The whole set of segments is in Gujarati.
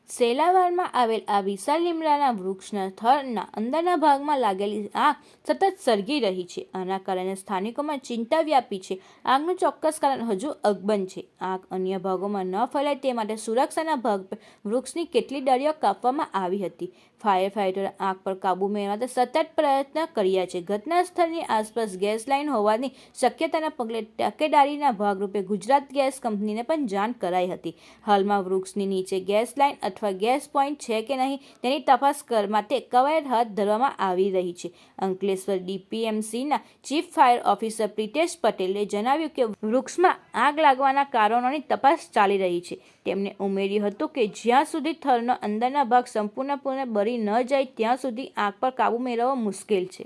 સેલાવાડમાં આવેલ આ વિશાળ લીમડાના વૃક્ષના થડના અંદરના ભાગમાં લાગેલી આગ સતત સળગી રહી છે. આના કારણે સ્થાનિકોમાં ચિંતા વ્યાપી છે. આગનું ચોક્કસ કારણ હજુ અકબંધ છે. આગ અન્ય ભાગોમાં ન ફેલાય તે માટે સુરક્ષાના ભાગરૂપે વૃક્ષની કેટલી ડાળીઓ કાપવામાં આવી હતી. ફાયર ફાઇટરોએ આગ પર કાબૂ મેળવવા સતત પ્રયત્ન કર્યા છે. ઘટના સ્થળની આસપાસ ગેસ લાઇન હોવાની શક્યતાના પગલે તકેદારીના ભાગરૂપે ગુજરાત ગેસ કંપનીને પણ જાણ કરાઈ હતી. હાલમાં વૃક્ષની નીચે ગેસ લાઇન અથવા ગેસ પોઈન્ટ છે કે નહીં તેની તપાસ માટે કવાયત હાથ ધરવામાં આવી રહી છે. અંકલેશ્વર ડીપીએમસીના ચીફ ફાયર ઓફિસર પ્રિતેશ પટેલે જણાવ્યું કે વૃક્ષમાં આગ લાગવાના કારણોની તપાસ ચાલી રહી છે. તેમણે ઉમેર્યું હતું કે જ્યાં સુધી થડનો અંદરના ભાગ સંપૂર્ણપણે બળી ન જાય ત્યાં સુધી આગ પર કાબૂ મેળવવો મુશ્કેલ છે.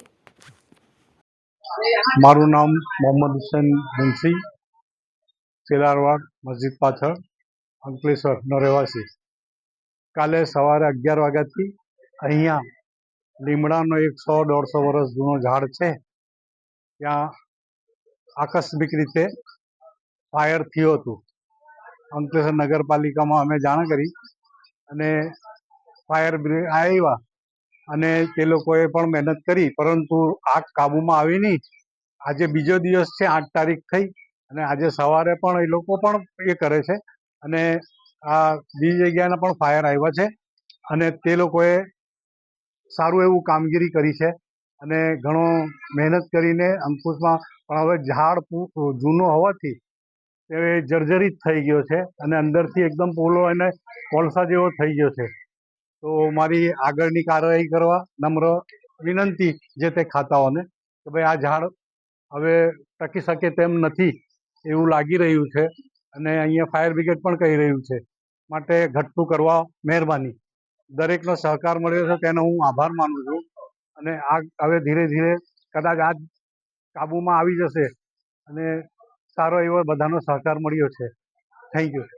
મારું નામ મોહમ્મદ હુસૈન મુનશી, સેલારવાડ મસ્જિદ પાછળ, અંકલેશ્વરનો રહેવાસી. કાલે સવારે 11 વાગ્યાથી અહીંયા લીમડાનો 100-150 વર્ષ જૂનો ઝાડ છે, ત્યાં આકસ્મિક રીતે ફાયર થયું હતું. અંકલેશ્વર નગરપાલિકામાં અમે જાણ કરી અને ફાયર બ્રિગેડ આવ્યા અને તે લોકોએ પણ મહેનત કરી, પરંતુ આગ કાબૂમાં આવી નહીં. આજે બીજો દિવસ છે, 8 તારીખ થઈ અને આજે સવારે પણ એ લોકો પણ એ કરે છે અને આ બીજી જગ્યાના પણ ફાયર આવ્યા છે અને તે લોકોએ સારું એવું કામગીરી કરી છે અને ઘણો મહેનત કરીને અંકુશમાં. પણ હવે ઝાડ જૂનું હોવાથી તે જર્જરિત થઈ ગયો છે અને અંદરથી એકદમ પોલો અને કોલસા જેવો થઈ ગયો છે. તો મારી આગળની કાર્યવાહી કરવા નમ્ર વિનંતી જે તે ખાતાઓને કે ભાઈ આ ઝાડ હવે ટકી શકે તેમ નથી એવું લાગી રહ્યું છે અને અહીંયા ફાયર બ્રિગેડ પણ કહી રહ્યું છે, માટે ઘટતું કરવા મહેરબાની. દરેકનો સહકાર મળ્યો છે તેનો હું આભાર માનું છું અને આગ હવે ધીરે ધીરે કદાચ આજ કાબૂમાં આવી જશે અને સારો એવો બધાનો સહકાર મળ્યો છે. Thank you.